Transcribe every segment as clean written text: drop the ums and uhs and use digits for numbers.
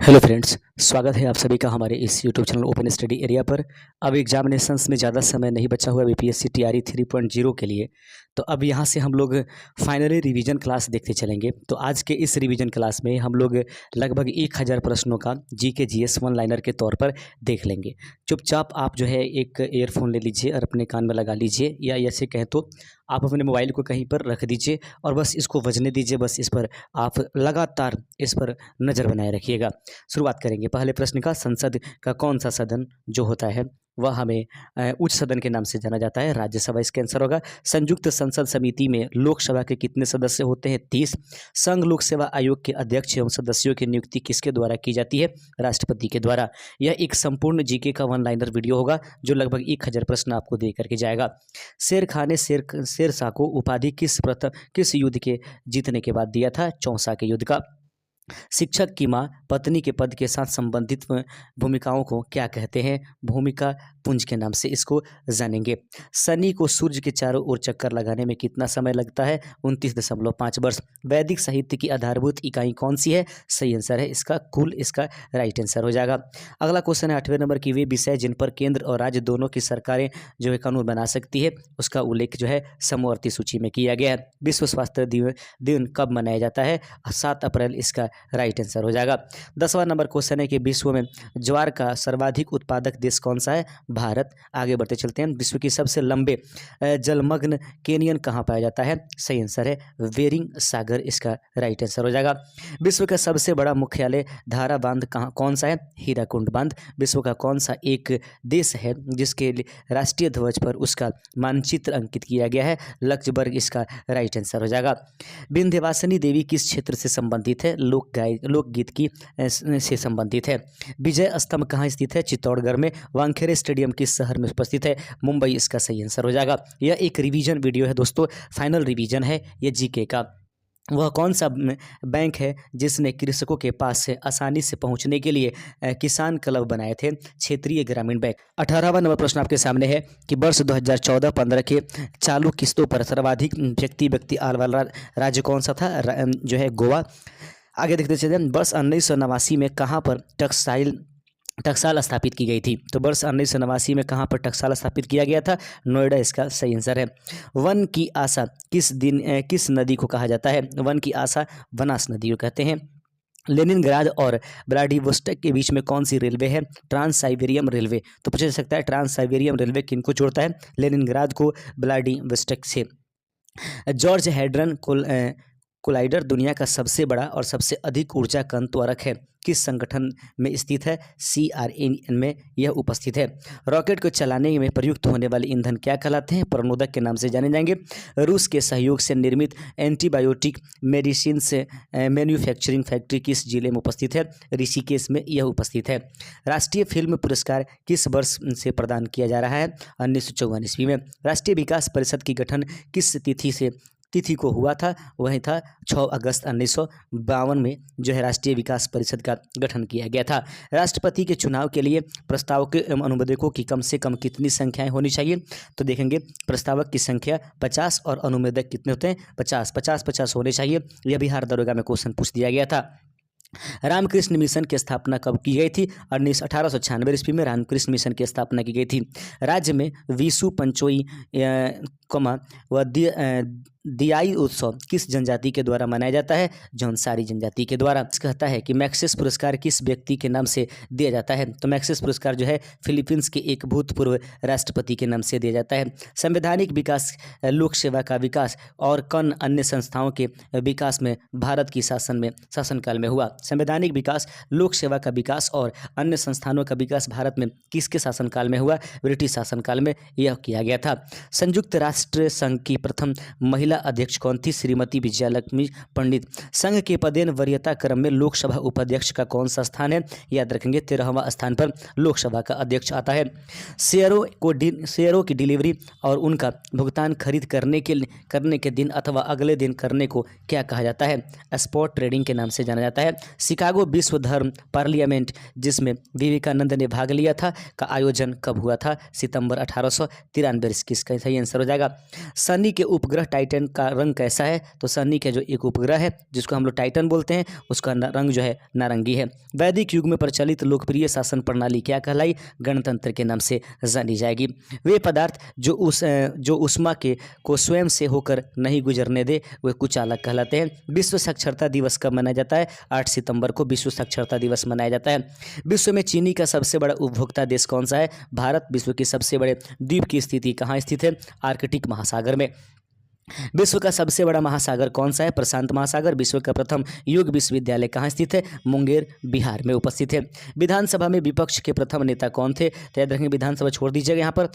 Hello friends, स्वागत है आप सभी का हमारे इस YouTube channel open study area पर। अब एग्जामिनेशंस में ज़्यादा समय नहीं बचा हुआ है बीपीएससी टीआरई 3.0 के लिए। तो अब यहाँ से हम लोग फाइनली रिवीजन क्लास देखते चलेंगे। तो आज के इस रिवीजन क्लास में हम लोग लगभग 1000 प्रश्नों का जीके जीएस वन लाइनर के तौर पर देख लेंगे। चुपचाप आप जो है एक ईयरफोन ले लीजिए और अपने कान में लगा लीजिए, या ऐसे कहें तो आप अपने मोबाइल को कहीं पर रख दीजिए और बस इसको बजने दीजिए। बस इस पर आप लगातार इस पर नज़र बनाए रखिएगा। शुरुआत करेंगे पहले प्रश्न का। संसद का कौन सा सदन जो होता है वह हमें उच्च सदन के नाम से जाना जाता है? राज्यसभा इसका आंसर होगा। संयुक्त संसद समिति में लोकसभा के कितने सदस्य होते हैं? 30। संघ लोक सेवा आयोग के अध्यक्ष एवं सदस्यों की नियुक्ति किसके द्वारा की जाती है? राष्ट्रपति के द्वारा। यह एक संपूर्ण जीके का वन लाइनर वीडियो होगा जो लगभग 1000 प्रश्न आपको दे करके जाएगा। शेर खान ने शेरशाह को उपाधि किस युद्ध के जीतने के बाद दिया था? चौसा के युद्ध का। शिक्षक की मां पत्नी के पद के साथ संबंधित भूमिकाओं को क्या कहते हैं? भूमिका पुंज के नाम से इसको जानेंगे। शनि को सूर्य के चारों ओर चक्कर लगाने में कितना समय लगता है? 29.5 वर्ष। वैदिक साहित्य की आधारभूत इकाई कौन सी है? सही आंसर है इसका कुल, इसका राइट आंसर हो जाएगा। अगला क्वेश्चन है 8वें नंबर की। वे विषय जिन पर केंद्र और राज्य दोनों की सरकारें जो है कानून बना सकती है, उसका उल्लेख जो है समवर्ती सूची में किया गया है। विश्व स्वास्थ्य दिन कब मनाया जाता है? 7 अप्रैल इसका राइट आंसर हो जाएगा। 10वां नंबर क्वेश्चन है कि विश्व में ज्वार का सर्वाधिक उत्पादक देश कौन सा है? भारत। आगे बढ़ते चलते हैं। विश्व की सबसे लंबे जलमग्न कैनियन कहाँ पाया जाता है? सही आंसर है बेरिंग सागर, इसका राइट आंसर हो जाएगा। विश्व का सबसे बड़ा मुख्यालय धारा बांध कौन सा है? हीराकुंड बांध। विश्व का कौन सा एक देश है जिसके राष्ट्रीय ध्वज पर उसका मानचित्र अंकित किया गया है? लक्जमबर्ग, इसका राइट आंसर हो जाएगा। विंध्यवासिनी देवी किस क्षेत्र से संबंधित है? लोकगीत की से संबंधित है। विजय स्तंभ कहाँ स्थित है? चित्तौड़गढ़ में। वानखेड़े स्टेडियम किस शहर में उपस्थित है? मुंबई, इसका सही आंसर हो जाएगा। यह एक रिवीजन वीडियो है दोस्तों, फाइनल रिवीजन है ये जीके का। वह कौन सा बैंक है जिसने कृषकों के पास से आसानी से पहुंचने के लिए किसान क्लब बनाए थे? क्षेत्रीय ग्रामीण बैंक। 18वां नंबर प्रश्न आपके सामने है कि वर्ष 2014-15 के चालू किस्तों पर सर्वाधिक व्यक्ति आय वाला राज्य कौन सा था? जो है गोवा। आगे देखते चलते हैं। वर्ष 1989 में कहाँ पर टकसाल स्थापित की गई थी? तो वर्ष 1989 में कहाँ पर टकसाल स्थापित किया गया था? नोएडा, इसका सही आंसर है। वन की आशा किस नदी को कहा जाता है? वन की आशा बनास नदी को कहते हैं। लेनिनग्राद और व्लादिवोस्टोक के बीच में कौन सी रेलवे है? Trans Siberian railway. तो पूछा जा सकता है ट्रांस साइबेरियन रेलवे किनको जोड़ता है? लेनिनग्राद को व्लादिवोस्टोक से। जॉर्ज हैड्रन कोलाइडर दुनिया का सबसे बड़ा और सबसे अधिक ऊर्जा कण त्वरक है? किस संगठन में स्थित है? CRN में यह उपस्थित है। रॉकेट को चलाने में प्रयुक्त होने वाले ईंधन क्या कहलाते हैं? प्रणोदक के नाम से जाने जाएंगे। रूस के सहयोग से निर्मित एंटीबायोटिक मेडिसिन से मैन्युफैक्चरिंग फैक्ट्री किस जिले में उपस्थित है? ऋषिकेश में यह उपस्थित है। राष्ट्रीय फिल्म पुरस्कार किस वर्ष से प्रदान किया जा रहा है? 1954 ईस्वी में। राष्ट्रीय विकास परिषद की गठन किस तिथि को हुआ था? वही था 6 अगस्त 1952 में जो है राष्ट्रीय विकास परिषद का गठन किया गया था। राष्ट्रपति के चुनाव के लिए प्रस्तावक एवं अनुमोदकों की कम से कम कितनी संख्याएं होनी चाहिए? तो देखेंगे प्रस्तावक की संख्या 50 और अनुमोदक कितने होते हैं? 50 होने चाहिए। यह बिहार दरोगा में क्वेश्चन पूछ दिया गया था। रामकृष्ण मिशन की स्थापना कब की गई थी? 1896 ईस्वी में रामकृष्ण मिशन की स्थापना की गई थी। राज्य में विशु पंचोई व दियाई उत्सव किस जनजाति के द्वारा मनाया जाता है? जौनसारी जनजाति के द्वारा। कहता है कि मैक्सेस पुरस्कार किस व्यक्ति के नाम से दिया जाता है? तो मैक्सेस पुरस्कार जो है फिलीपींस के एक भूतपूर्व राष्ट्रपति के नाम से दिया जाता है। संवैधानिक विकास, लोक सेवा का विकास और कौन अन्य संस्थाओं के विकास में भारत की शासनकाल में हुआ? संवैधानिक विकास, लोक सेवा का विकास और अन्य संस्थानों का विकास भारत में किसके शासनकाल में हुआ? ब्रिटिश शासनकाल में यह किया गया था। संयुक्त राष्ट्र संघ की प्रथम महिला अध्यक्ष कौन थी? श्रीमती विजयालक्ष्मी पंडित। संघ के पदेन वरीयता क्रम में लोकसभा उपाध्यक्ष का कौन सा स्थान है? याद रखेंगे 13वां स्थान पर लोकसभा का अध्यक्ष आता है। शेयरों की डिलीवरी और उनका भुगतान खरीद करने के दिन अथवा अगले दिन करने को क्या कहा जाता है? स्पॉट ट्रेडिंग के नाम से जाना जाता है। शिकागो विश्व धर्म पार्लियामेंट जिसमें विवेकानंद ने भाग लिया था का आयोजन कब हुआ था? सितंबर 1893। इसका सही आंसर हो जाएगा। शनि के उपग्रह टाइटन का रंग कैसा है? तो सनी का जो एक उपग्रह है जिसको हम लोग टाइटन बोलते हैं, उसका रंग जो है नारंगी है। वैदिक युग में प्रचलित लोकप्रिय शासन प्रणाली क्या कहलाई? गणतंत्र के नाम से जानी जाएगी। वे पदार्थ जो उष्मा के को स्वयं से होकर नहीं गुजरने दे वे कुचालक कहलाते हैं। विश्व साक्षरता दिवस कब मनाया जाता है? 8 सितंबर को विश्व साक्षरता दिवस मनाया जाता है। विश्व में चीनी का सबसे बड़ा उपभोक्ता देश कौन सा है? भारत। विश्व के सबसे बड़े द्वीप की स्थिति कहाँ स्थित है? आर्कटिक महासागर में। विश्व का सबसे बड़ा महासागर कौन सा है? प्रशांत महासागर। विश्व का प्रथम योग विश्वविद्यालय कहाँ स्थित है? मुंगेर बिहार में उपस्थित है। विधानसभा में विपक्ष के प्रथम नेता कौन थे? तो याद रखेंगे विधानसभा छोड़ दीजिएगा। यहाँ पर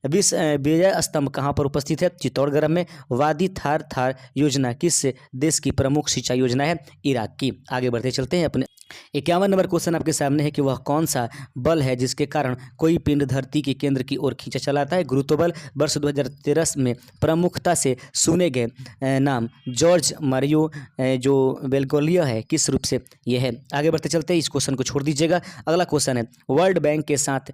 विजय स्तंभ कहाँ पर उपस्थित है? चित्तौड़गढ़ में। वादी थार योजना किस देश की प्रमुख सिंचाई योजना है? इराक की। आगे बढ़ते चलते हैं अपने 51 नंबर क्वेश्चन आपके सामने है कि वह कौन सा बल है जिसके कारण कोई पिंड धरती के केंद्र की ओर खींचा चलाता है? गुरुत्व बल। वर्ष 2013 में प्रमुखता से सुने गए नाम जॉर्ज मारियो जो बेल्गोलिया है किस रूप से यह है? आगे बढ़ते चलते हैं, इस क्वेश्चन को छोड़ दीजिएगा। अगला क्वेश्चन है वर्ल्ड बैंक के साथ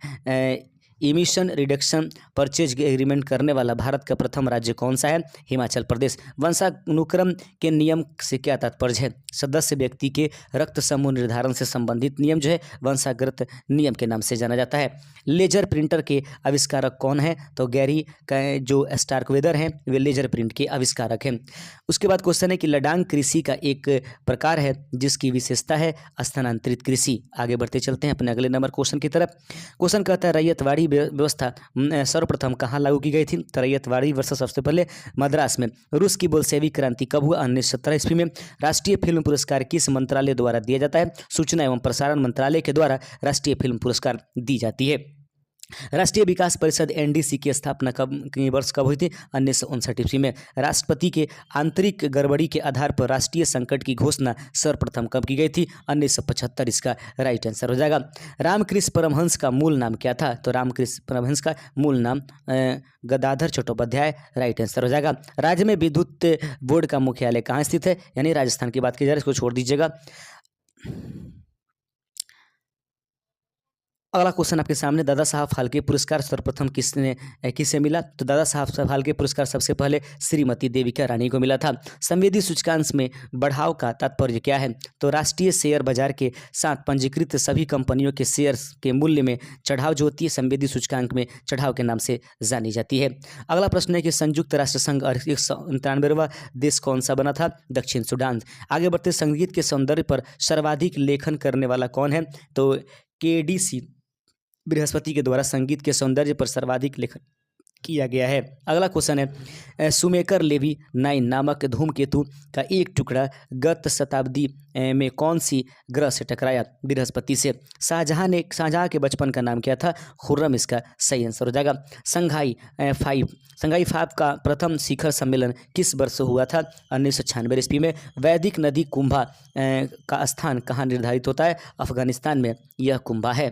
इमिशन रिडक्शन परचेज एग्रीमेंट करने वाला भारत का प्रथम राज्य कौन सा है? हिमाचल प्रदेश। वंशानुक्रम के नियम से क्या तात्पर्य है? सदस्य व्यक्ति के रक्त समूह निर्धारण से संबंधित नियम जो है वंशागत नियम के नाम से जाना जाता है। लेजर प्रिंटर के आविष्कारक कौन है? तो गैरी का जो स्टार्कवेदर हैं वे लेजर प्रिंट के आविष्कारक हैं। उसके बाद क्वेश्चन है कि लडांग कृषि का एक प्रकार है जिसकी विशेषता है स्थानांतरित कृषि। आगे बढ़ते चलते हैं अपने अगले नंबर क्वेश्चन की तरफ। क्वेश्चन कहता है रैयतवाड़ी व्यवस्था सर्वप्रथम कहाँ लागू की गई थी? तो रैयतवाड़ी व्यवस्था सबसे पहले मद्रास में। रूस की बोल्शेविक क्रांति कब हुआ? 1917 ईस्वी में। राष्ट्रीय फिल्म पुरस्कार किस मंत्रालय द्वारा दिया जाता है? सूचना एवं प्रसारण मंत्रालय के द्वारा राष्ट्रीय फिल्म पुरस्कार दी जाती है। राष्ट्रीय विकास परिषद एनडीसी की स्थापना वर्ष कब हुई थी? 1959 ईस्वी में। राष्ट्रपति के आंतरिक गड़बड़ी के आधार पर राष्ट्रीय संकट की घोषणा सर्वप्रथम कब की गई थी? 1975। इसका राइट आंसर हो जाएगा। रामकृष्ण परमहंस का मूल नाम क्या था? तो रामकृष्ण परमहंस का मूल नाम गदाधर चट्टोपाध्याय राइट आंसर हो जाएगा। राज्य में विद्युत बोर्ड का मुख्यालय कहाँ स्थित है? यानी राजस्थान की बात की जाए, इसको छोड़ दीजिएगा। अगला क्वेश्चन आपके सामने दादा साहब फाल्के पुरस्कार सर्वप्रथम किसे मिला? तो दादा साहब फाल्के पुरस्कार सबसे पहले श्रीमती देविका रानी को मिला था। संवेदी सूचकांक में बढ़ाव का तात्पर्य क्या है? तो राष्ट्रीय शेयर बाजार के साथ पंजीकृत सभी कंपनियों के शेयर्स के मूल्य में चढ़ाव जो होती है संवेदी सूचकांक में चढ़ाव के नाम से जानी जाती है। अगला प्रश्न है कि संयुक्त राष्ट्र संघ 199वां देश कौन सा बना था? दक्षिण सूडान। आगे बढ़ते संगीत के सौंदर्य पर सर्वाधिक लेखन करने वाला कौन है? तो केडीसी बृहस्पति के द्वारा संगीत के सौंदर्य पर सर्वाधिक लेखन किया गया है। अगला क्वेश्चन है सुमेकर लेवी 9 नामक धूमकेतु का एक टुकड़ा गत शताब्दी में कौन सी ग्रह से टकराया? बृहस्पति से। शाहजहां के बचपन का नाम क्या था? खुर्रम इसका सही आंसर हो जाएगा। संघाई 5 का प्रथम शिखर सम्मेलन किस वर्ष हुआ था? 1996 ईस्वी में। वैदिक नदी कुंभा का स्थान कहाँ निर्धारित होता है? अफगानिस्तान में यह कुंभा है।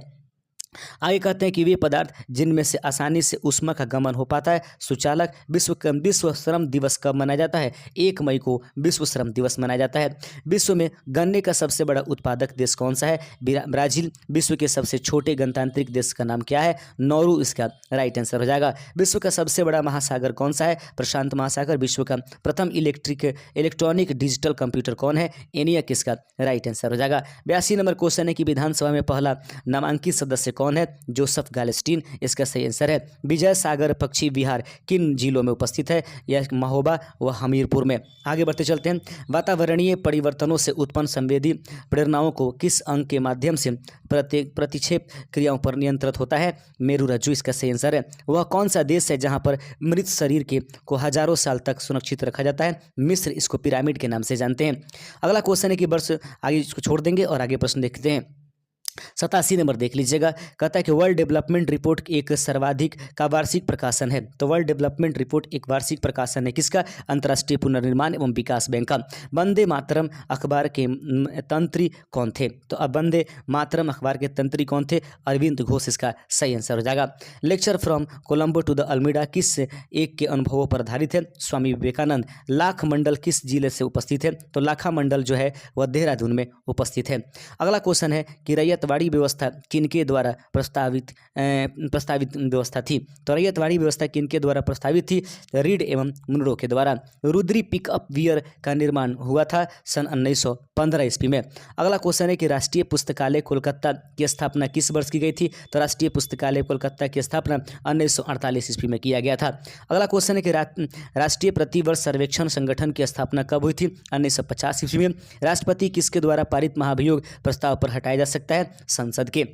आगे कहते हैं कि वे पदार्थ जिनमें से आसानी से ऊष्मा का गमन हो पाता है सुचालक। विश्व श्रम दिवस कब मनाया जाता है? 1 मई को विश्व श्रम दिवस मनाया जाता है। विश्व में गन्ने का सबसे बड़ा उत्पादक देश कौन सा है? ब्राजील। विश्व के सबसे छोटे गणतांत्रिक देश का नाम क्या है? नौरू इसका राइट आंसर हो जाएगा। विश्व का सबसे बड़ा महासागर कौन सा है? प्रशांत महासागर। विश्व का प्रथम इलेक्ट्रॉनिक डिजिटल कंप्यूटर कौन है? एनियक इसका राइट आंसर हो जाएगा। 82 नंबर क्वेश्चन है कि विधानसभा में पहला नामांकित सदस्य कौन है? जोसेफ गैलेस्टीन इसका सही आंसर है। विजय सागर पक्षी विहार किन जिलों में उपस्थित है? यह महोबा व हमीरपुर में। आगे बढ़ते चलते हैं। वातावरणीय परिवर्तनों से उत्पन्न संवेदी प्रेरणाओं को किस अंग के माध्यम से प्रतिक्षेप क्रियाओं पर नियंत्रित होता है? मेरुरज्जु इसका सही आंसर है। वह कौन सा देश है जहां पर मृत शरीर को हजारों साल तक सुरक्षित रखा जाता है? मिस्र। इसको पिरामिड के नाम से जानते हैं। अगला क्वेश्चन है कि वर्ष आगे इसको छोड़ देंगे और आगे प्रश्न देखते हैं। 87 नंबर देख लीजिएगा। कहता है कि वर्ल्ड डेवलपमेंट रिपोर्ट एक सर्वाधिक का वार्षिक प्रकाशन है। तो वर्ल्ड डेवलपमेंट रिपोर्ट एक वार्षिक प्रकाशन है किसका? अंतर्राष्ट्रीय पुनर्निर्माण एवं विकास बैंक का। वंदे मातरम अखबार के तंत्री कौन थे? तो अब वंदे मातरम अखबार के तंत्री कौन थे? अरविंद घोष इसका सही आंसर हो जाएगा। Lecture from Colombo to the Almeida किस एक के अनुभवों पर आधारित है? स्वामी विवेकानंद। लाख मंडल किस जिले से उपस्थित है? तो लाखा मंडल जो है वह देहरादून में उपस्थित है। अगला क्वेश्चन है कि रैयत रैयतवाड़ी व्यवस्था किनके द्वारा प्रस्तावित व्यवस्था थी? तो रैयतवाड़ी व्यवस्था किनके द्वारा प्रस्तावित थी? रीड एवं मुनरो के द्वारा। रुद्री पिकअप वियर का निर्माण हुआ था सन 1915 ईस्वी में। अगला क्वेश्चन है कि राष्ट्रीय पुस्तकालय कोलकाता की स्थापना किस वर्ष की गई थी? तो राष्ट्रीय पुस्तकालय कोलकाता की स्थापना 1948 ईस्वी में किया गया था। अगला क्वेश्चन है कि राष्ट्रीय प्रतिवर्ष सर्वेक्षण संगठन की स्थापना कब हुई थी? 1950 ईस्वी में। राष्ट्रपति किसके द्वारा पारित महाभियोग प्रस्ताव पर हटाया जा सकता है? संसद के।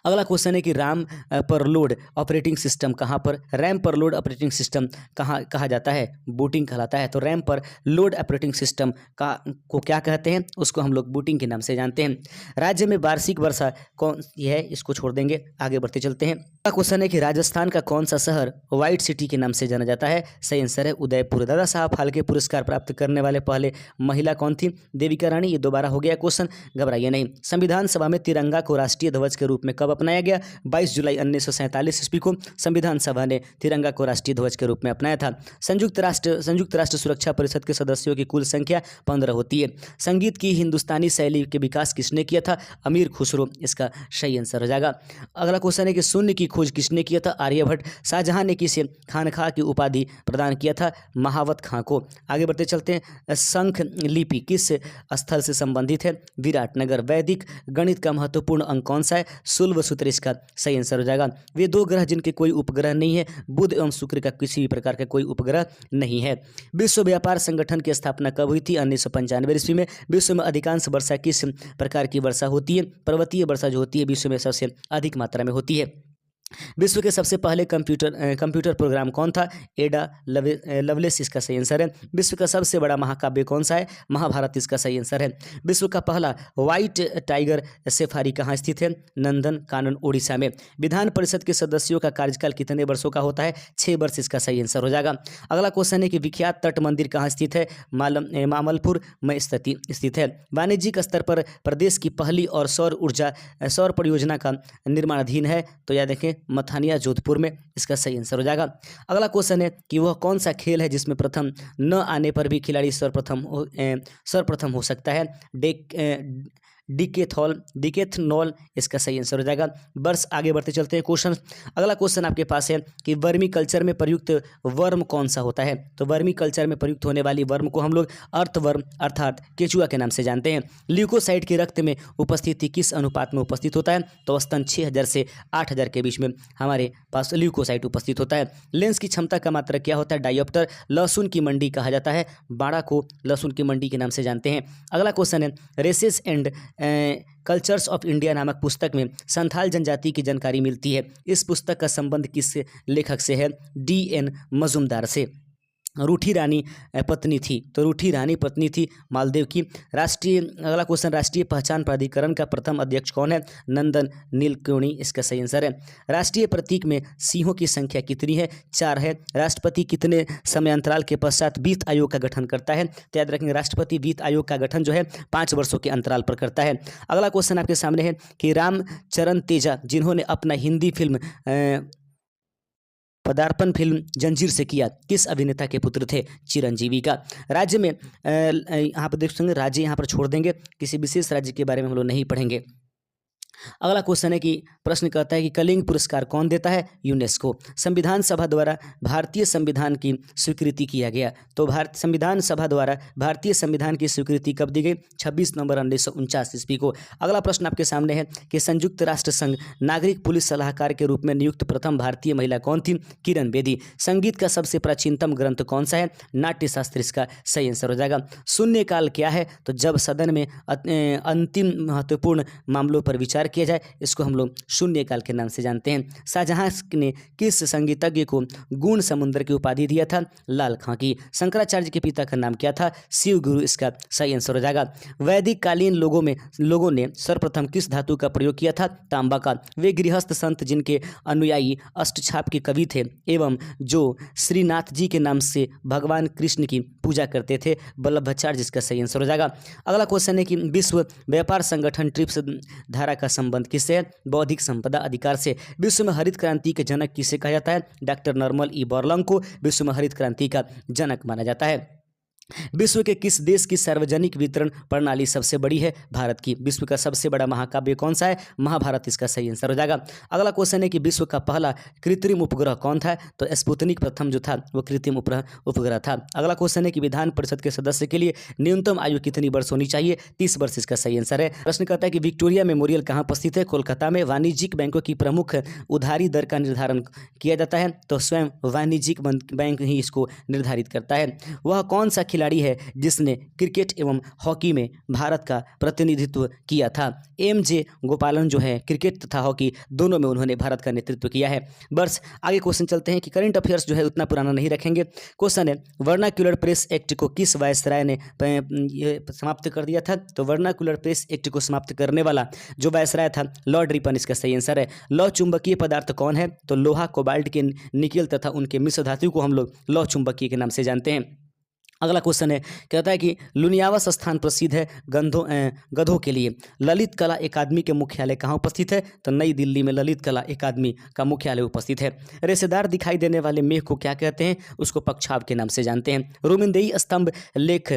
अगला क्वेश्चन है कि रैम पर लोड ऑपरेटिंग सिस्टम कहाँ पर, रैम पर लोड ऑपरेटिंग सिस्टम कहाँ कहा जाता है? बूटिंग कहलाता है। तो रैम पर लोड ऑपरेटिंग सिस्टम को क्या कहते हैं? उसको हम लोग बूटिंग के नाम से जानते हैं। राज्य में वार्षिक वर्षा कौन सी है? इसको छोड़ देंगे, आगे बढ़ते चलते हैं। अगला क्वेश्चन है कि राजस्थान का कौन सा शहर व्हाइट सिटी के नाम से जाना जाता है? सही आंसर है उदयपुर। दादा साहब फाल्के पुरस्कार प्राप्त करने वाले पहले महिला कौन थी? देविका रानी। ये दोबारा हो गया क्वेश्चन, घबराइए नहीं। संविधान सभा में तिरंगा को राष्ट्रीय ध्वज के रूप में कब अपनाया गया? 22 जुलाई 1947 ईस्वी को संविधान सभा ने तिरंगा को राष्ट्रीय ध्वज के रूप में अपनाया था। संयुक्त राष्ट्र सुरक्षा परिषद के सदस्यों की कुल संख्या 15 होती है। संगीत की हिंदुस्तानी शैली के विकास किसने किया था? अमीर खुसरो इसका सही आंसर हो जाएगा। अगला क्वेश्चन है कि शून्य की खोज किसने किया था? आर्यभट्ट। शाहजहां ने किसे खानखा की उपाधि प्रदान किया था? महावत खां को। आगे बढ़ते चलते हैं। शंख लिपि किस स्थल से संबंधित है? विराटनगर। वैदिक गणित का महत्वपूर्ण अंक कौन सा है? शुल्ब सूत्र इसका सही आंसर हो जाएगा। वे दो ग्रह जिनके कोई उपग्रह नहीं है, बुध एवं शुक्र का किसी भी प्रकार का कोई उपग्रह नहीं है। विश्व व्यापार संगठन की स्थापना कब हुई थी? 1995 ईस्वी में। विश्व में अधिकांश वर्षा किस प्रकार की वर्षा होती है? पर्वतीय वर्षा जो होती है विश्व में सबसे अधिक मात्रा में होती है। विश्व के सबसे पहले कंप्यूटर प्रोग्राम कौन था? एडा लवलेस इसका सही आंसर है। विश्व का सबसे बड़ा महाकाव्य कौन सा है? महाभारत इसका सही आंसर है। विश्व का पहला व्हाइट टाइगर सफारी कहाँ स्थित है? नंदन कानन उड़ीसा में। विधान परिषद के सदस्यों का कार्यकाल कितने वर्षों का होता है? 6 वर्ष इसका सही आंसर हो जाएगा। अगला क्वेश्चन है कि विख्यात तट मंदिर कहाँ स्थित है? मामलपुर में स्थित है। वाणिज्यिक स्तर पर प्रदेश की पहली और सौर परियोजना का निर्माणाधीन है, तो याद रखें मथानिया जोधपुर में, इसका सही आंसर हो जाएगा। अगला क्वेश्चन है कि वह कौन सा खेल है जिसमें प्रथम न आने पर भी खिलाड़ी सर्वप्रथम हो सकता है? डिकेथनॉल इसका सही आंसर हो जाएगा। बस आगे बढ़ते चलते हैं क्वेश्चन। अगला क्वेश्चन आपके पास है कि वर्मी कल्चर में प्रयुक्त वर्म कौन सा होता है? तो वर्मी कल्चर में प्रयुक्त होने वाली वर्म को हम लोग अर्थवर्म अर्थात केचुआ के नाम से जानते हैं। ल्यूकोसाइट के रक्त में उपस्थिति किस अनुपात में उपस्थित होता है? तो औसतन 6000 से 8000 के बीच में हमारे पास ल्यूकोसाइट उपस्थित होता है। लेंस की क्षमता का मात्रक क्या होता है? डायोप्टर। लहसुन की मंडी कहा जाता है, बाड़ा को लहसुन की मंडी के नाम से जानते हैं। अगला क्वेश्चन है races and cultures of India नामक पुस्तक में संथाल जनजाति की जानकारी मिलती है। इस पुस्तक का संबंध किस लेखक से है? DN मजुमदार से। रूठी रानी पत्नी थी, तो रूठी रानी पत्नी थी मालदेव की। अगला क्वेश्चन, राष्ट्रीय पहचान प्राधिकरण का प्रथम अध्यक्ष कौन है? नंदन नीलकेणी इसका सही आंसर है। राष्ट्रीय प्रतीक में सिंहों की संख्या कितनी है? 4 है। राष्ट्रपति कितने समय अंतराल के पश्चात वित्त आयोग का गठन करता है? तो याद रखेंगे राष्ट्रपति वित्त आयोग का गठन जो है 5 वर्षों के अंतराल पर करता है। अगला क्वेश्चन आपके सामने है कि रामचरण तेजा जिन्होंने अपना हिंदी फिल्म पदार्पण फिल्म जंजीर से किया, किस अभिनेता के पुत्र थे? चिरंजीवी का। राज्य में यहाँ पर देख सकते हैं, राज्य यहाँ पर छोड़ देंगे, किसी विशेष राज्य के बारे में हम लोग नहीं पढ़ेंगे। अगला क्वेश्चन है कि प्रश्न कहता है कि कलिंग पुरस्कार कौन देता है? यूनेस्को। संविधान सभा द्वारा भारतीय संविधान की स्वीकृति किया गया, तो संविधान सभा द्वारा भारतीय संविधान की स्वीकृति कब दी गई? 26 नवंबर 1949 ईस्वी को। अगला प्रश्न आपके सामने है कि संयुक्त राष्ट्र संघ नागरिक पुलिस सलाहकार के रूप में नियुक्त प्रथम भारतीय महिला कौन थी? किरण बेदी। संगीत का सबसे प्राचीनतम ग्रंथ कौन सा है? नाट्यशास्त्र इसका सही आंसर हो जाएगा। शून्यकाल क्या है? तो जब सदन में अंतिम महत्वपूर्ण मामलों पर विचार किया जाए, इसको हम लोग शून्यकाल के नाम से जानते हैं। शाहजहां ने किस संगीतज्ञ को गुण समुद्र की उपाधि दिया था? लाल खां की। शंकराचार्य के पिता का नाम क्या था? शिव गुरु इसका सही आंसर हो जाएगा। वैदिक कालीन लोगों ने सर्वप्रथम किस धातु का प्रयोग किया था? तांबा का। वे गृहस्थ संत जिनके अनुयायी अष्टछाप के कवि थे एवं जो श्रीनाथ जी के नाम से भगवान कृष्ण की पूजा करते थे, वल्लभाचार्य, जिसका सही आंसर हो जाएगा। अगला क्वेश्चन है कि विश्व व्यापार संगठन ट्रिप्स धारा का संबंध किससे है? बौद्धिक संपदा अधिकार से। विश्व में हरित क्रांति के जनक किसे कहा जाता है? डॉक्टर नॉर्मन ई बोरलॉन्ग को विश्व में हरित क्रांति का जनक माना जाता है। विश्व के किस देश की सार्वजनिक वितरण प्रणाली सबसे बड़ी है? भारत की। विश्व का सबसे बड़ा महाकाव्य कौन सा है? महाभारत इसका सही आंसर हो जाएगा। अगला क्वेश्चन है कि विश्व का पहला कृत्रिम उपग्रह कौन था? तो स्पुतनिक प्रथम जो था वो कृत्रिम उपग्रह था। अगला क्वेश्चन है कि विधान परिषद के सदस्य के लिए न्यूनतम आयु कितनी वर्ष होनी चाहिए? 30 वर्ष इसका सही आंसर है। प्रश्न कहता है कि विक्टोरिया मेमोरियल कहाँ उपस्थित है? कोलकाता में। वाणिज्यिक बैंकों की प्रमुख उधारी दर का निर्धारण किया जाता है? तो स्वयं वाणिज्यिक बैंक ही इसको निर्धारित करता है। वह कौन सा खिलाड़ी है जिसने क्रिकेट एवं हॉकी में भारत का प्रतिनिधित्व किया था? एम.जे. गोपालन जो है क्रिकेट तथा हॉकी दोनों में उन्होंने भारत का नेतृत्व किया है। बस आगे क्वेश्चन चलते हैं कि करंट अफेयर्स जो है उतना पुराना नहीं रखेंगे। क्वेश्चन है वर्नाक्युलर प्रेस एक्ट को किस वायसराय ने ये समाप्त कर दिया था? तो वर्नाक्युलर प्रेस एक्ट को समाप्त करने वाला जो वायसराय था लॉर्ड रिपन इसका सही आंसर है। लौह चुंबकीय पदार्थ कौन है? तो लोहा, कोबाल्ट के निकेल तथा उनके मिश्र धातु को हम लोग लौह चुंबकीय के नाम से जानते हैं। अगला क्वेश्चन है कहता है कि लुनियावास स्थान प्रसिद्ध है गधों के लिए। ललित कला अकादमी के मुख्यालय कहाँ उपस्थित है? तो नई दिल्ली में ललित कला अकादमी का मुख्यालय उपस्थित है। रेशेदार दिखाई देने वाले मेघ को क्या कहते हैं? उसको पक्षाव के नाम से जानते हैं। रोमिंदेई स्तंभ लेख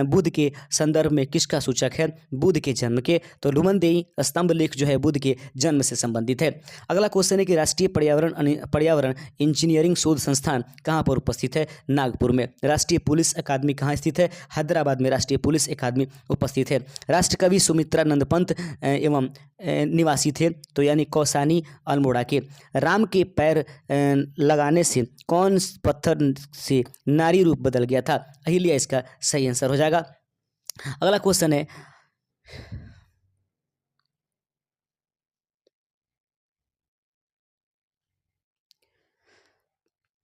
बुध के संदर्भ में किसका सूचक है? बुध के जन्म के। तो रोमिंदेई स्तंभ लेख जो है बुध के जन्म से संबंधित है। अगला क्वेश्चन है कि राष्ट्रीय पर्यावरण इंजीनियरिंग शोध संस्थान कहाँ पर उपस्थित है? नागपुर में। राष्ट्रीय पुलिस अकादमी कहाँ स्थित है? हैदराबाद में राष्ट्रीय पुलिस अकादमी उपस्थित है। राष्ट्रकवि सुमित्रानंद पंत एवं निवासी थे तो यानी कौसानी अल्मोड़ा के। राम के पैर लगाने से कौन पत्थर से नारी रूप बदल गया था? अहिल्या इसका सही आंसर हो जाएगा। अगला क्वेश्चन है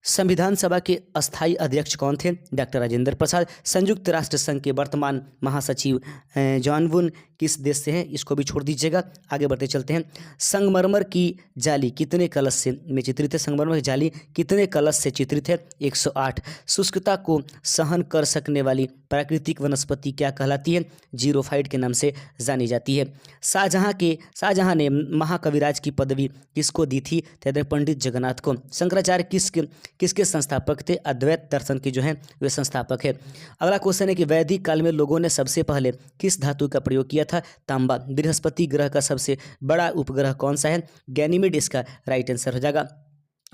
संविधान सभा के अस्थायी अध्यक्ष कौन थे? डॉक्टर राजेंद्र प्रसाद। संयुक्त राष्ट्र संघ के वर्तमान महासचिव जॉन वुन किस देश से हैं? इसको भी छोड़ दीजिएगा, आगे बढ़ते चलते हैं। संगमरमर की जाली कितने कलश से में चित्रित है? संगमरमर की जाली कितने कलश से चित्रित है? 108। शुष्कता को सहन कर सकने वाली प्राकृतिक वनस्पति क्या कहलाती है? जीरोफाइट के नाम से जानी जाती है। शाहजहां ने महाकविराज की पदवी किसको दी थी? तो पंडित जगन्नाथ को। शंकराचार्य किसके संस्थापक थे? अद्वैत दर्शन के जो हैं वे संस्थापक है। अगला क्वेश्चन है कि वैदिक काल में लोगों ने सबसे पहले किस धातु का प्रयोग किया था? तांबा। बृहस्पति ग्रह का सबसे बड़ा उपग्रह कौन सा है? गैनीमेड इसका राइट आंसर हो जाएगा।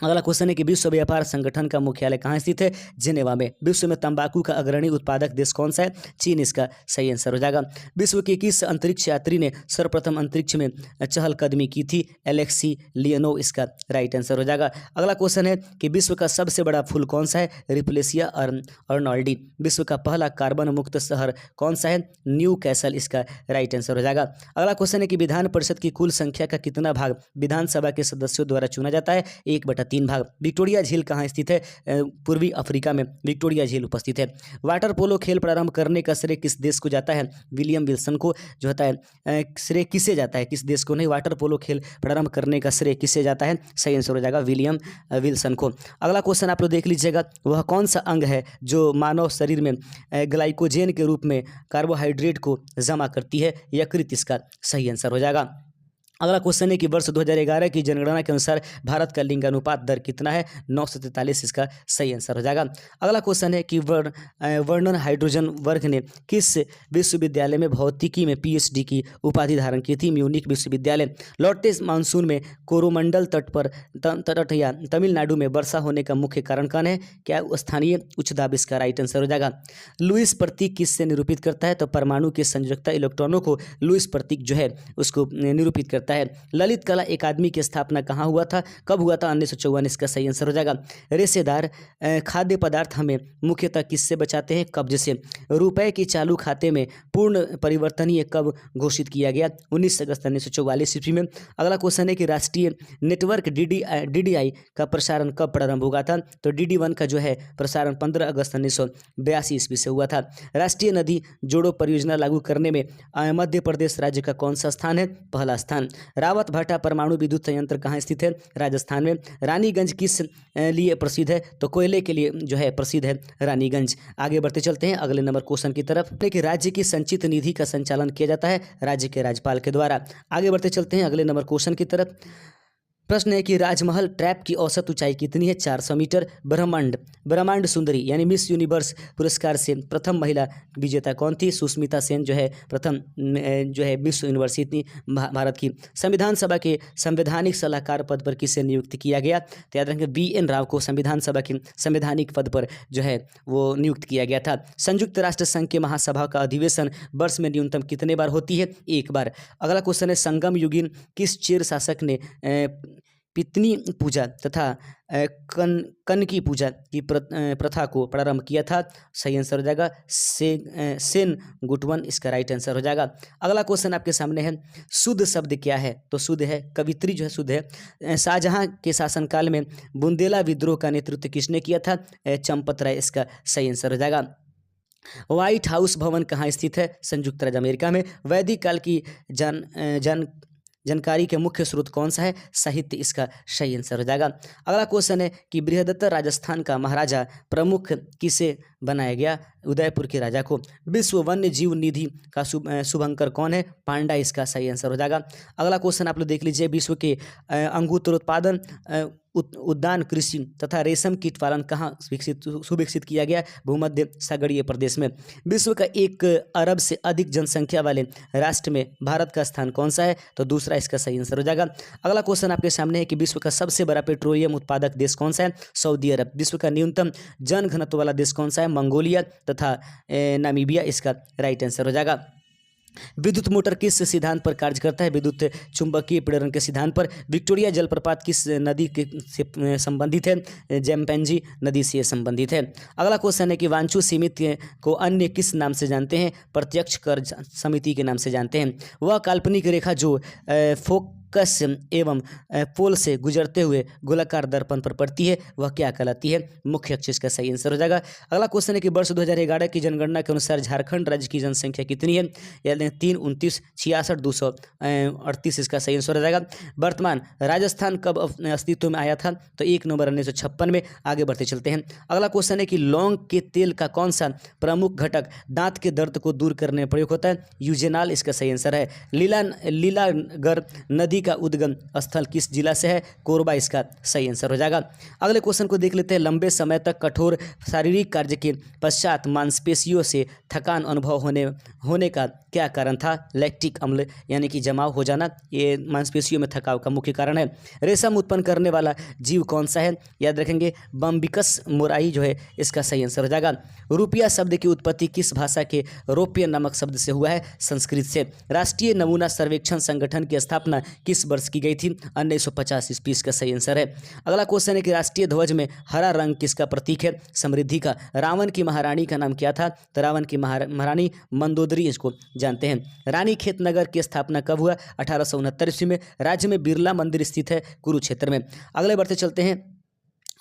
अगला क्वेश्चन है कि विश्व व्यापार संगठन का मुख्यालय कहाँ स्थित है? जिनेवा में। विश्व में तंबाकू का अग्रणी उत्पादक देश कौन सा है? चीन इसका सही आंसर हो जाएगा। विश्व के किस अंतरिक्ष यात्री ने सर्वप्रथम अंतरिक्ष में चहलकदमी की थी? एलेक्सी लियोनोव इसका राइट आंसर हो जाएगा। अगला क्वेश्चन है कि विश्व का सबसे बड़ा फूल कौन सा है? रिप्लेसिया अर्नोल्डी। विश्व का पहला कार्बन मुक्त शहर कौन सा है? न्यू कैसल इसका राइट आंसर हो जाएगा। अगला क्वेश्चन है कि विधान परिषद की कुल संख्या का कितना भाग विधानसभा के सदस्यों द्वारा चुना जाता है? 1/3 भाग। विक्टोरिया झील कहाँ स्थित है? पूर्वी अफ्रीका में विक्टोरिया झील उपस्थित है। वाटर पोलो खेल प्रारंभ करने का श्रेय किस देश को जाता है? विलियम विल्सन को जो होता है। श्रेय किसे जाता है? किस देश को नहीं, वाटर पोलो खेल प्रारंभ करने का श्रेय किसे जाता है? सही आंसर हो जाएगा विलियम विल्सन को। अगला क्वेश्चन आप लोग देख लीजिएगा, वह कौन सा अंग है जो मानव शरीर में ग्लाइकोजेन के रूप में कार्बोहाइड्रेट को जमा करती है? यकृत इसका सही आंसर हो जाएगा। अगला क्वेश्चन है कि वर्ष 2011 की जनगणना के अनुसार भारत का लिंगानुपात दर कितना है? 943 इसका सही आंसर हो जाएगा। अगला क्वेश्चन है कि वर्नन हाइड्रोजन वर्ग ने किस विश्वविद्यालय में भौतिकी में पीएचडी की उपाधि धारण की थी? म्यूनिक विश्वविद्यालय। लौटते मानसून में कोरोमंडल तट या तमिलनाडु में वर्षा होने का मुख्य कारण कौन है? क्या स्थानीय उच्च दाब इसका राइट आंसर हो जाएगा। लुईस प्रतीक किससे निरूपित करता है? तो परमाणु के संयोजकता इलेक्ट्रॉनों को लुईस प्रतीक जो है उसको निरूपित करता है। ललित कला अकादमी की स्थापना कहाँ हुआ था? कब हुआ था? 1954 इसका सही आंसर हो जाएगा। रेशेदार खाद्य पदार्थ हमें मुख्यतः किससे बचाते हैं? कब्ज से। रुपए की चालू खाते में पूर्ण परिवर्तनीय कब घोषित किया गया? 19 अगस्त 1944 ईस्वी में। अगला क्वेश्चन है कि राष्ट्रीय नेटवर्क डीडीआई का प्रसारण कब प्रारंभ हुआ था? तो DD1 का जो है प्रसारण 15 अगस्त 1982 ईस्वी से हुआ था। राष्ट्रीय नदी जोड़ो परियोजना लागू करने में मध्य प्रदेश राज्य का कौन सा स्थान है? पहला स्थान। रावत भाटा परमाणु विद्युत संयंत्र कहाँ स्थित है? राजस्थान में। रानीगंज किस लिए प्रसिद्ध है? तो कोयले के लिए जो है प्रसिद्ध है रानीगंज। आगे बढ़ते चलते हैं अगले नंबर क्वेश्चन की तरफ। कि राज्य की संचित निधि का संचालन किया जाता है राज्य के राज्यपाल के द्वारा। आगे बढ़ते चलते हैं अगले नंबर क्वेश्चन की तरफ। प्रश्न है कि राजमहल ट्रैप की औसत ऊंचाई कितनी है? 400 मीटर। ब्रह्मांड सुंदरी यानी मिस यूनिवर्स पुरस्कार से प्रथम महिला विजेता कौन थी? सुष्मिता सेन जो है प्रथम जो है मिस यूनिवर्स थी भारत की। संविधान सभा के संवैधानिक सलाहकार पद पर किसे नियुक्त किया गया? तो याद रखेंगे BN राव को संविधान सभा के संवैधानिक पद पर जो है वो नियुक्त किया गया था। संयुक्त राष्ट्र संघ के महासभा का अधिवेशन वर्ष में न्यूनतम कितने बार होती है? 1 बार। अगला क्वेश्चन है संगम युगीन किस चेर शासक ने पितनी पूजा तथा कन की पूजा की प्रथा को प्रारंभ किया था? सही आंसर हो जाएगा सेन गुटवन, इसका राइट आंसर हो जाएगा। अगला क्वेश्चन आपके सामने है शुद्ध शब्द क्या है? तो शुद्ध है कवित्री जो है शुद्ध है। शाहजहां के शासनकाल में बुंदेला विद्रोह का नेतृत्व किसने किया था? चंपत राय, इसका सही आंसर हो जाएगा। व्हाइट हाउस भवन कहाँ स्थित है? संयुक्त राज्य अमेरिका में। वैदिक काल की जानकारी के मुख्य स्रोत कौन सा है? साहित्य, इसका सही आंसर हो जाएगा। अगला क्वेश्चन है कि बृहदत्तर राजस्थान का महाराजा प्रमुख किसे बनाया गया? उदयपुर के राजा को। विश्व वन्य जीव निधि का शुभंकर कौन है? पांडा, इसका सही आंसर हो जाएगा। अगला क्वेश्चन आप लोग देख लीजिए विश्व के अंगूत्तरोत्पादन उद्यान कृषि तथा रेशम कीट पालन कहाँ सुविकसित किया गया? भूमध्य सागरीय प्रदेश में। विश्व का 1 अरब से अधिक जनसंख्या वाले राष्ट्र में भारत का स्थान कौन सा है? तो दूसरा, इसका सही आंसर हो जाएगा। अगला क्वेश्चन आपके सामने है कि विश्व का सबसे बड़ा पेट्रोलियम उत्पादक देश कौन सा है? सऊदी अरब। विश्व का न्यूनतम जन घनत्व वाला देश कौन सा है? मंगोलिया तथा नामीबिया, इसका राइट आंसर हो जाएगा। विद्युत मोटर किस सिद्धांत पर कार्य करता है? विद्युत चुंबकीय प्रेरण के सिद्धांत पर। विक्टोरिया जलप्रपात किस नदी से संबंधित है? जैम्पेंजी नदी से संबंधित है। अगला क्वेश्चन है कि वांचू समिति को अन्य किस नाम से जानते हैं? प्रत्यक्ष कर समिति के नाम से जानते हैं। वह काल्पनिक रेखा जो फोकस एवं पोल से गुजरते हुए गोलाकार दर्पण पर पड़ती है वह क्या कहलाती है? मुख्य अक्ष, इसका सही आंसर हो जाएगा। अगला क्वेश्चन है कि वर्ष 2011 की जनगणना के अनुसार झारखंड राज्य की जनसंख्या कितनी है? यानी 3, 29, 66, 238, इसका सही आंसर हो जाएगा। वर्तमान राजस्थान कब अस्तित्व में आया था? तो 1 नवंबर 1956 में। आगे बढ़ते चलते हैं। अगला क्वेश्चन है कि लौंग के तेल का कौन सा प्रमुख घटक दांत के दर्द को दूर करने में प्रयोग होता है? यूजेनाल, इसका सही आंसर है। लीलागर नदी का उद्गम स्थल किस जिला से है? कोरबा, इसका सही आंसर हो जाएगा। अगले क्वेश्चन को देख लेते हैं। लंबे समय तक कठोर शारीरिक कार्य के पश्चात मांसपेशियों से थकान अनुभव होने का क्या कारण था? लैक्टिक अम्ल यानी कि जमाव हो जाना, ये मांसपेशियों में थकाव का मुख्य कारण है। रेशम उत्पन्न करने वाला जीव कौन सा है? याद रखेंगे बम्बिकस मोराई जो है, इसका सही आंसर हो जाएगा। रुपया शब्द की उत्पत्ति किस भाषा के रोपियन नामक शब्द से हुआ है? संस्कृत से। राष्ट्रीय नमूना सर्वेक्षण संगठन की स्थापना किस वर्ष की गई थी? 1950 ईस्वी, इसका सही आंसर है। अगला क्वेश्चन है कि राष्ट्रीय ध्वज में हरा रंग किसका प्रतीक है? समृद्धि का। रावण की महारानी का नाम क्या था? तो रावण की महारानी मंदोदरी, इसको जानते हैं। रानी खेत नगर की स्थापना कब हुआ? 1869 ईस्वी में। राज्य में बिरला मंदिर स्थित है कुरुक्षेत्र में। अगले बढ़ते चलते हैं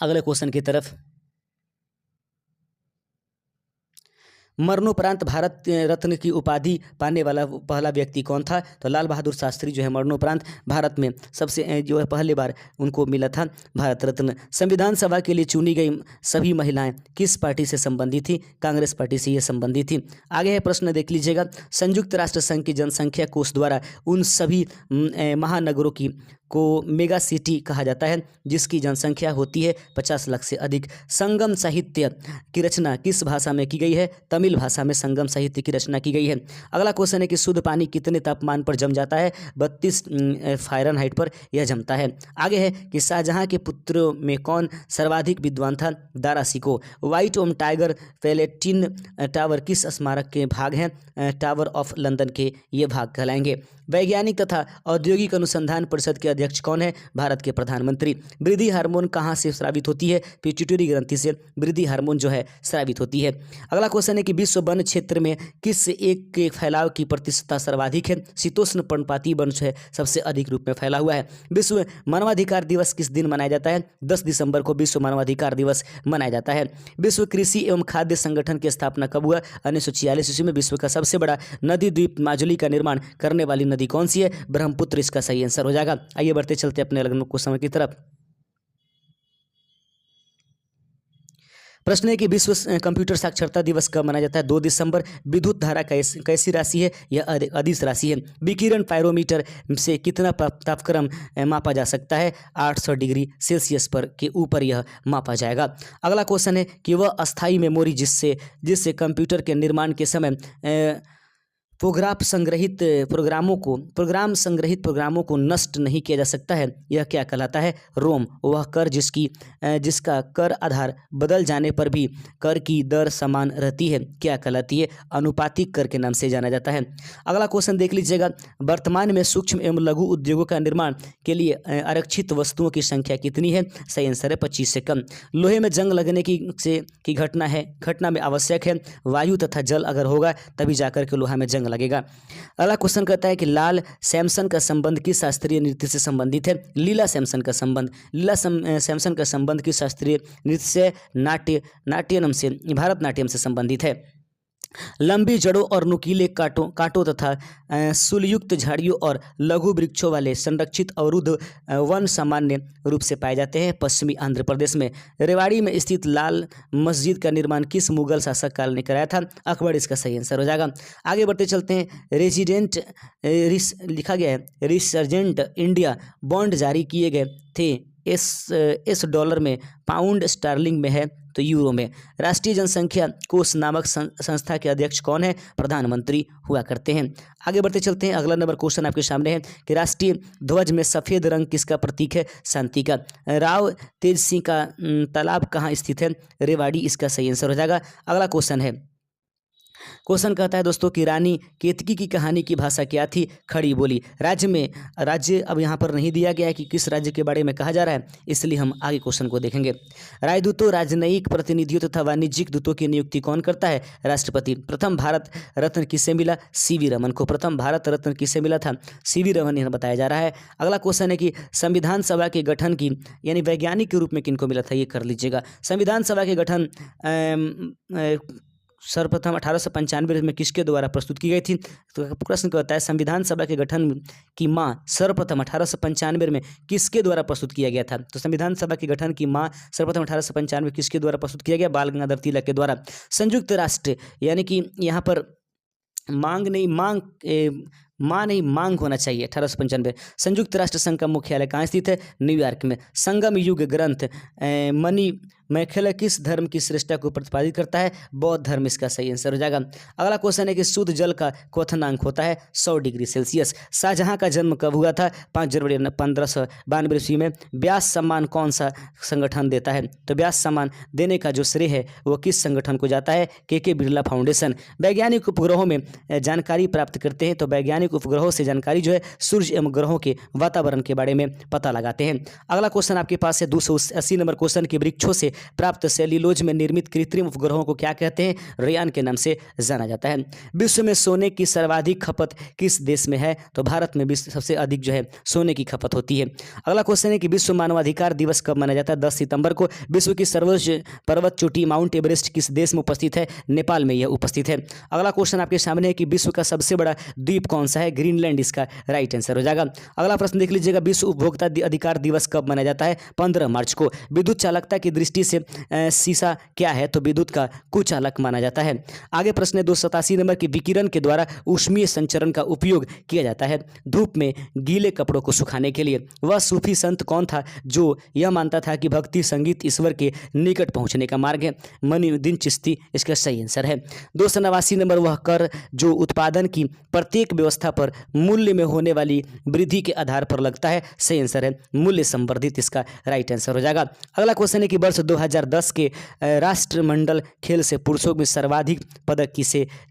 अगले क्वेश्चन की तरफ। मरणोपरांत भारत रत्न की उपाधि पाने वाला पहला व्यक्ति कौन था? तो लाल बहादुर शास्त्री जो है मरणोपरांत भारत में सबसे जो है पहली बार उनको मिला था भारत रत्न। संविधान सभा के लिए चुनी गई सभी महिलाएं किस पार्टी से संबंधित थी? कांग्रेस पार्टी से ये संबंधित थी। आगे है प्रश्न देख लीजिएगा। संयुक्त राष्ट्र संघ की जनसंख्या कोष द्वारा उन सभी महानगरों को मेगा सिटी कहा जाता है जिसकी जनसंख्या होती है 50 लाख से अधिक। संगम साहित्य की रचना किस भाषा में की गई है? तमिल भाषा में संगम साहित्य की रचना की गई है। अगला क्वेश्चन है कि शुद्ध पानी कितने तापमान पर जम जाता है? 32 फ़ारेनहाइट पर यह जमता है। आगे है कि शाहजहां के पुत्रों में कौन सर्वाधिक विद्वान था? दारा शिकोह। व्हाइट ओम टाइगर पैलेटिन टावर किस स्मारक के भाग हैं? टावर ऑफ लंदन के ये भाग कहलाएंगे। वैज्ञानिक तथा औद्योगिक अनुसंधान परिषद के अध्यक्ष कौन है? भारत के प्रधानमंत्री। वृद्धि हार्मोन कहाँ से स्रावित होती है? पिट्यूटरी ग्रंथि से वृद्धि हार्मोन जो है स्रावित होती है। अगला क्वेश्चन है कि विश्व वन क्षेत्र में किस एक के फैलाव की प्रतिशतता सर्वाधिक है? शीतोष्ण पर्णपाती वन जो है सबसे अधिक रूप में फैला हुआ है। विश्व मानवाधिकार दिवस किस दिन मनाया जाता है? 10 दिसंबर को विश्व मानवाधिकार दिवस मनाया जाता है। विश्व कृषि एवं खाद्य संगठन की स्थापना कब हुआ? 1946 ईस्वी में। विश्व का सबसे बड़ा नदी द्वीप माजुली का निर्माण करने वाली नदी कौन सी है? ब्रह्मपुत्र, इसका सही आंसर हो जाएगा। आइए बढ़ते चलते अपने अगले क्वेश्चन की तरफ। प्रश्न है कि विश्व कंप्यूटर साक्षरता दिवस कब मनाया जाता है? 2 दिसंबर। विद्युत धारा कैसी राशि है? यह अदिश राशि है। विकिरण पायरोमीटर से कितना तापक्रम मापा जा सकता है? 800 डिग्री सेल्सियस पर के ऊपर यह मापा जाएगा। अगला क्वेश्चन है कि वह अस्थायी मेमोरी जिससे कंप्यूटर के निर्माण के समय प्रोग्राम संग्रहित प्रोग्रामों को नष्ट नहीं किया जा सकता है, यह क्या कहलाता है? रोम। वह कर जिसका कर आधार बदल जाने पर भी कर की दर समान रहती है, क्या कहलाती है? अनुपातिक कर के नाम से जाना जाता है। अगला क्वेश्चन देख लीजिएगा। वर्तमान में सूक्ष्म एवं लघु उद्योगों का निर्माण के लिए आरक्षित वस्तुओं की संख्या कितनी है? सही आंसर है 25 से कम। लोहे में जंग लगने की घटना में आवश्यक है वायु तथा जल अगर होगा तभी जाकर के लोहा में जंग लगेगा। अगला क्वेश्चन कहता है कि लाल सैमसन का संबंध किस शास्त्रीय नृत्य से संबंधित है? लीला सैमसन का संबंध किस शास्त्रीय नृत्य से? नाट्यम से, भारतनाट्यम से संबंधित है। लंबी जड़ों और नुकीले कांटों तथा शूलयुक्त झाड़ियों और लघु वृक्षों वाले संरक्षित अवरुद्ध वन सामान्य रूप से पाए जाते हैं पश्चिमी आंध्र प्रदेश में। रेवाड़ी में स्थित लाल मस्जिद का निर्माण किस मुगल शासक काल ने कराया था? अकबर इसका सही आंसर हो जाएगा। आगे बढ़ते चलते हैं। लिखा गया है रिसर्जेंट इंडिया बॉन्ड जारी किए गए थे इस डॉलर में, पाउंड स्टर्लिंग में है तो यूरो में। राष्ट्रीय जनसंख्या कोष नामक संस्था के अध्यक्ष कौन है? प्रधानमंत्री हुआ करते हैं। आगे बढ़ते चलते हैं। अगला नंबर क्वेश्चन आपके सामने है कि राष्ट्रीय ध्वज में सफ़ेद रंग किसका प्रतीक है? शांति का। राव तेज सिंह का तालाब कहाँ स्थित है? रेवाड़ी इसका सही आंसर हो जाएगा। अगला क्वेश्चन है, क्वेश्चन कहता है दोस्तों कि रानी केतकी की कहानी की भाषा क्या थी? खड़ी बोली। राज्य अब यहाँ पर नहीं दिया गया है कि किस राज्य के बारे में कहा जा रहा है, इसलिए हम आगे क्वेश्चन को देखेंगे। राजदूतों, राजनयिक प्रतिनिधियों तथा वाणिज्यिक दूतों की नियुक्ति कौन करता है? राष्ट्रपति। प्रथम भारत रत्न किसे मिला? सीवी रमन को प्रथम भारत रत्न किसे मिला था? सीवी रमन यह बताया जा रहा है। अगला क्वेश्चन है कि संविधान सभा के गठन की यानी वैज्ञानिक के रूप में किनको मिला था? ये कर लीजिएगा। संविधान सभा के गठन सर्वप्रथम 1895 में किसके द्वारा प्रस्तुत की गई थी? तो प्रश्न कहता है संविधान सभा के गठन की माँ सर्वप्रथम 1895 में किसके द्वारा प्रस्तुत किया गया था? तो संविधान सभा के गठन की माँ सर्वप्रथम 1895 किसके द्वारा प्रस्तुत किया गया? बाल गंगाधर तिलक के द्वारा। संयुक्त राष्ट्र यानी कि यहाँ पर मांग होना चाहिए 1895। संयुक्त राष्ट्र संघ का मुख्यालय कहाँ स्थित है? न्यूयॉर्क में। संगम युग ग्रंथ मणि मैखला किस धर्म की श्रेष्ठता को प्रतिपादित करता है? बौद्ध धर्म इसका सही आंसर हो जाएगा। अगला क्वेश्चन है कि शुद्ध जल का क्वथनांक होता है 100 डिग्री सेल्सियस। शाहजहां का जन्म कब हुआ था? 5 जनवरी 1592 ईस्वी में। व्यास सम्मान कौन सा संगठन देता है? तो व्यास सम्मान देने का जो श्रेय है वो किस संगठन को जाता है? के बिरला फाउंडेशन। वैज्ञानिक उपग्रहों में जानकारी प्राप्त करते हैं, तो वैज्ञानिक उपग्रहों से जानकारी जो है सूर्य एवं ग्रहों के वातावरण के बारे में पता लगाते हैं। अगला क्वेश्चन आपके पास है 280 नंबर क्वेश्चन की वृक्षों से प्राप्त सेल्यूलोज में निर्मित कृत्रिम उपग्रहों को क्या कहते हैं? रेयान के नाम से जाना जाता है। विश्व में सोने की सर्वाधिक खपत किस देश में है? तो भारत में विश्व सबसे अधिक जो है सोने की खपत होती है। अगला क्वेश्चन है कि विश्व मानवाधिकार दिवस कब मनाया जाता है? 10 सितंबर को। विश्व की सर्वोच्च पर्वत चोटी माउंट एवरेस्ट किस देश में उपस्थित है? नेपाल में यह उपस्थित है। अगला क्वेश्चन आपके सामने है कि विश्व का सबसे बड़ा द्वीप कौन सा है? ग्रीनलैंड इसका राइट आंसर हो जाएगा। अगला प्रश्न देख लीजिएगा। विश्व उपभोक्ता अधिकार दिवस कब मनाया जाता है? 15 मार्च को। विद्युत चालकता की दृष्टि से शीशा क्या है? तो विद्युत का कुचालक माना जाता है। आगे प्रश्न है 287 नंबर की विकिरण के द्वारा ऊष्मीय संचरण का उपयोग किया जाता है धूप में गीले कपड़ों को सुखाने के लिए। वह सूफी संत कौन था जो यह मानता था कि भक्ति संगीत ईश्वर के निकट पहुंचने का मार्ग है? मुइनुद्दीन चिश्ती इसका सही आंसर है। 289 नंबर वह कर जो उत्पादन की प्रत्येक व्यवस्था पर मूल्य में होने वाली वृद्धि के आधार पर लगता है? सही आंसर है मूल्य संवर्धित इसका राइट आंसर हो जाएगा। अगला क्वेश्चन है कि वर्ष 2010 के राष्ट्रमंडल खेल से पुरुषों में सर्वाधिक पदक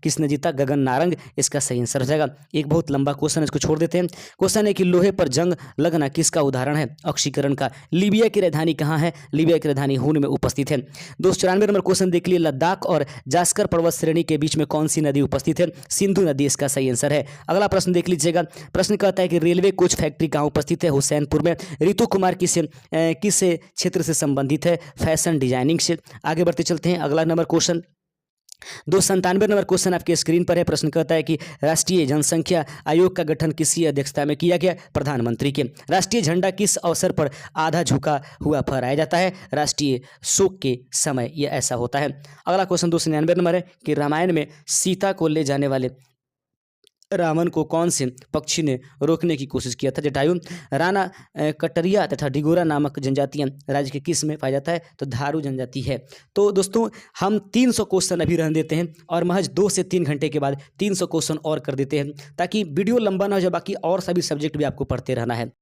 किसने जीता? गगन नारंग इसका सही आंसर हो जाएगा। एक बहुत लंबा क्वेश्चन है, इसको छोड़ देते हैं। क्वेश्चन है कि लोहे पर जंग लगना किसका उदाहरण है? ऑक्सीकरण का। लीबिया की राजधानी कहाँ है? लीबिया की राजधानी हून में उपस्थित है। 294 नंबर क्वेश्चन देख लिए। लद्दाख और जास्कर पर्वत श्रेणी के बीच में कौन सी नदी उपस्थित है? सिंधु नदी इसका सही आंसर है। अगला प्रश्न देख लीजिएगा। प्रश्न कहता है कि रेलवे कोच फैक्ट्री कहाँ उपस्थित है? हुसैनपुर में। ऋतु कुमार किस क्षेत्र से संबंधित है? फैशन डिजाइनिंग से। आगे बढ़ते चलते हैं। अगला नंबर क्वेश्चन 297 नंबर क्वेश्चन आपके स्क्रीन पर है। प्रश्न कहता है कि राष्ट्रीय जनसंख्या आयोग का गठन किसकी अध्यक्षता में किया गया? प्रधानमंत्री के। राष्ट्रीय झंडा किस अवसर पर आधा झुका हुआ फहराया जाता है? राष्ट्रीय शोक के समय यह ऐसा होता है। अगला क्वेश्चन 299 नंबर है कि रामायण में सीता को ले जाने वाले रावण को कौन से पक्षी ने रोकने की कोशिश किया था? जटायु। राणा कटरिया तथा डिगोरा नामक जनजातियां राज्य के किस में पाया जाता है? तो धारू जनजाति है। तो दोस्तों हम 300 क्वेश्चन अभी रहने देते हैं और महज 2 से 3 घंटे के बाद 300 क्वेश्चन और कर देते हैं, ताकि वीडियो लंबा ना हो जाए, बाकी और सभी सब्जेक्ट भी आपको पढ़ते रहना है।